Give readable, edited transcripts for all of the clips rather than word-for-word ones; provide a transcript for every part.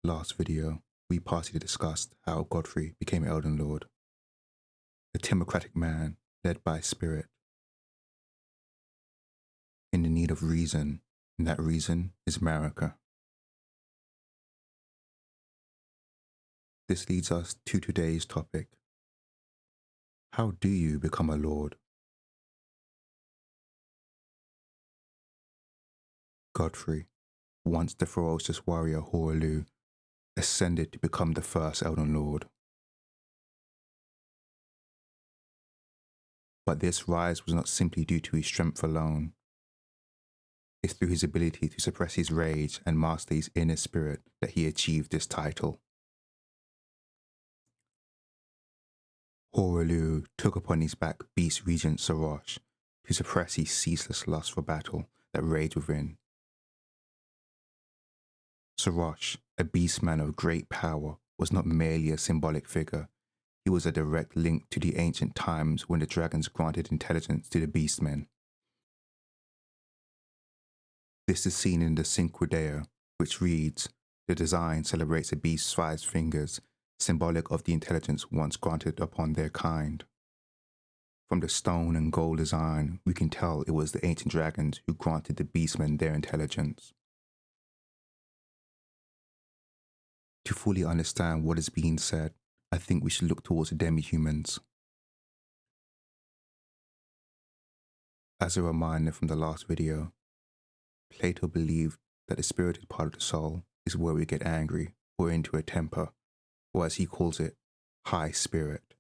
last video, we partially discussed how Godfrey became Elden Lord, a democratic man led by spirit, in the need of reason, and that reason is America. This leads us to today's topic. How do you become a lord? Godfrey, once the ferocious warrior Horaloo, ascended to become the first Elden Lord. But this rise was not simply due to his strength alone. It's through his ability to suppress his rage and master his inner spirit that he achieved this title. Horaloo took upon his back Beast Regent Sarosh to suppress his ceaseless lust for battle that raged within. Sarosh, a beastman of great power, was not merely a symbolic figure. He was a direct link to the ancient times when the dragons granted intelligence to the beastmen. This is seen in the Synquidea, which reads, "The design celebrates a beast's 5 fingers, symbolic of the intelligence once granted upon their kind." From the stone and gold design, we can tell it was the ancient dragons who granted the beastmen their intelligence. To fully understand what is being said, I think we should look towards the demi-humans. As a reminder from the last video, Plato believed that the spirited part of the soul is where we get angry or into a temper, or as he calls it, high spirit.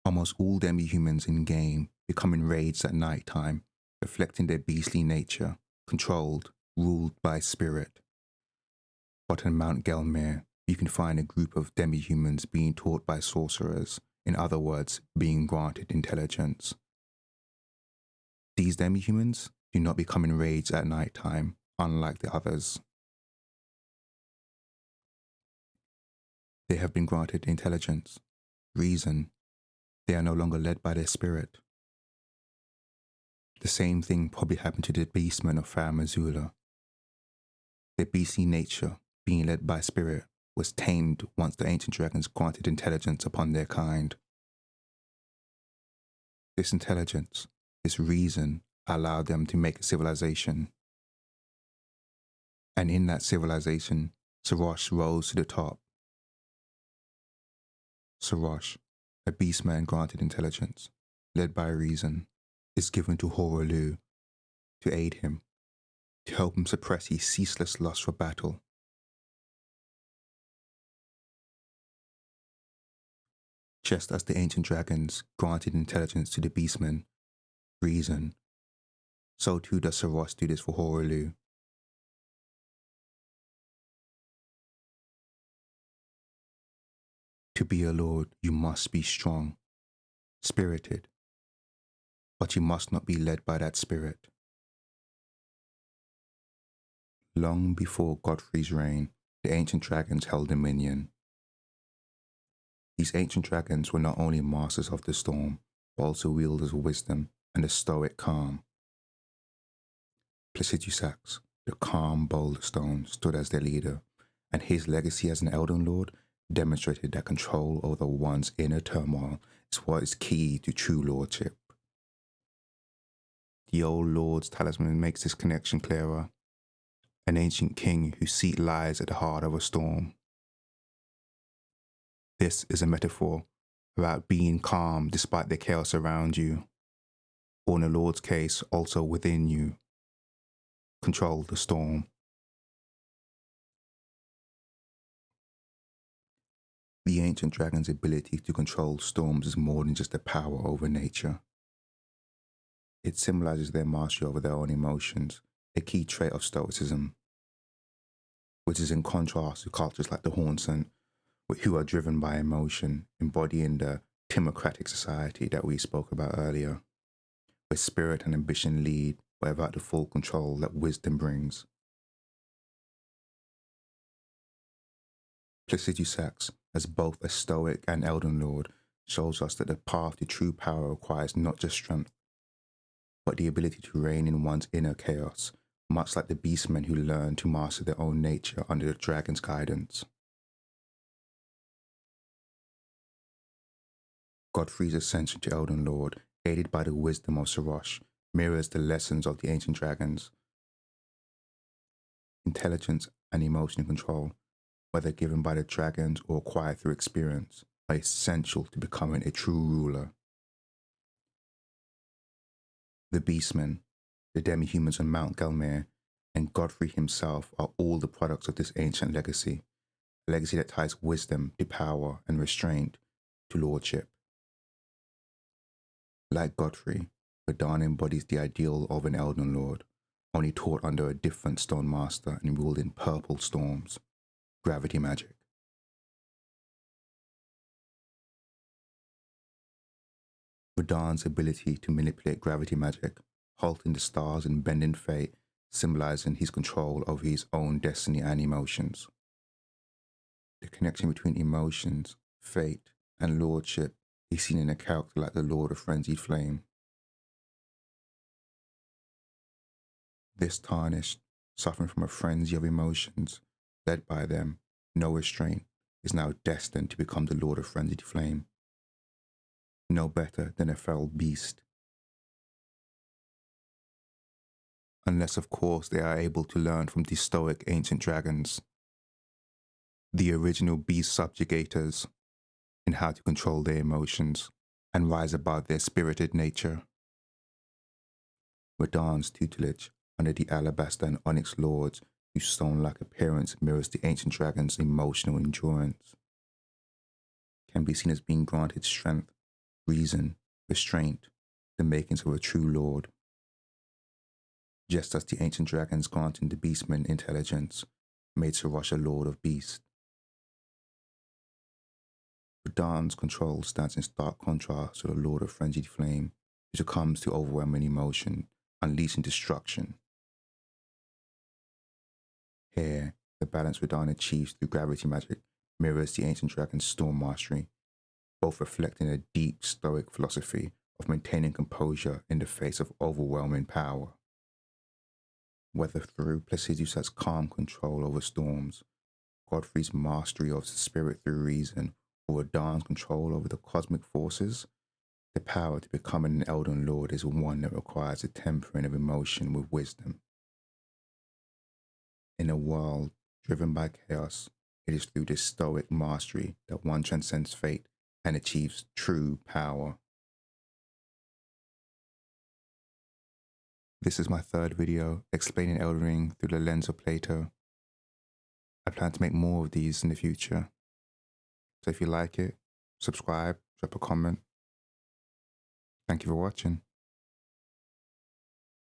Almost all demi-humans in game become enraged at night time, reflecting their beastly nature, controlled, ruled by spirit. But in Mount Gelmir, you can find a group of demi-humans being taught by sorcerers, in other words, being granted intelligence. These demi-humans do not become enraged at night time, unlike the others. They have been granted intelligence, reason. They are no longer led by their spirit. The same thing probably happened to the beastmen of Faer Mazula. Their beastly nature, being led by spirit, was tamed once the ancient dragons granted intelligence upon their kind. This intelligence, this reason, allowed them to make a civilization. And in that civilization, Sarosh rose to the top. Sarosh, a beastman granted intelligence, led by reason, is given to Horaloo to aid him, to help him suppress his ceaseless lust for battle. Just as the ancient dragons granted intelligence to the beastmen, reason, so too does Sarosh do this for Horaloo. To be a lord, you must be strong, spirited, but you must not be led by that spirit. Long before Godfrey's reign, the ancient dragons held dominion. These ancient dragons were not only masters of the storm, but also wielders of wisdom and a stoic calm. Placidusax, the calm boulder stone, stood as their leader, and his legacy as an Elden Lord demonstrated that control over one's inner turmoil is what is key to true lordship. The old Lord's talisman makes this connection clearer. An ancient king whose seat lies at the heart of a storm. This is a metaphor about being calm despite the chaos around you, or in the Lord's case, also within you. Control the storm. The ancient dragon's ability to control storms is more than just a power over nature. It symbolizes their mastery over their own emotions, a key trait of Stoicism, which is in contrast to cultures like the Hornson, who are driven by emotion, embodying the democratic society that we spoke about earlier, where spirit and ambition lead, but without the full control that wisdom brings. Placidusax, as both a Stoic and Elden Lord, shows us that the path to true power requires not just strength, but the ability to reign in one's inner chaos, much like the beastmen who learn to master their own nature under the dragon's guidance. Godfrey's ascension to Elden Lord, aided by the wisdom of Sarosh, mirrors the lessons of the ancient dragons. Intelligence and emotional control, whether given by the dragons or acquired through experience, are essential to becoming a true ruler. The beastmen, the demi-humans on Mount Gelmir, and Godfrey himself are all the products of this ancient legacy, a legacy that ties wisdom to power and restraint to lordship. Like Godfrey, Radahn embodies the ideal of an Elden Lord, only taught under a different stone master and ruled in purple storms, gravity magic. Radahn's ability to manipulate gravity magic, halting the stars and bending fate, symbolizing his control over his own destiny and emotions. The connection between emotions, fate, and lordship is seen in a character like the Lord of Frenzied Flame. This tarnished, suffering from a frenzy of emotions, led by them, no restraint, is now destined to become the Lord of Frenzied Flame. No better than a feral beast. Unless, of course, they are able to learn from the stoic ancient dragons, the original beast subjugators, in how to control their emotions and rise above their spirited nature. Radahn's tutelage under the Alabaster and Onyx Lords, whose stone-like appearance mirrors the ancient dragon's emotional endurance, can be seen as being granted strength, reason, restraint, the makings of a true lord. Just as the ancient dragons granting the beastmen intelligence made Sarosh a lord of beasts. Radahn's control stands in stark contrast to the Lord of Frenzied Flame, who succumbs to overwhelming emotion, unleashing destruction. Here, the balance Radahn achieves through gravity magic mirrors the ancient dragon's storm mastery, both reflecting a deep stoic philosophy of maintaining composure in the face of overwhelming power. Whether through Placidus's calm control over storms, Godfrey's mastery of the spirit through reason, or Radahn's control over the cosmic forces, the power to become an Elden Lord is one that requires a tempering of emotion with wisdom. In a world driven by chaos, it is through this stoic mastery that one transcends fate and achieves true power. This is my third video explaining Elden Ring through the lens of Plato. I plan to make more of these in the future. So if you like it, subscribe, drop a comment. Thank you for watching.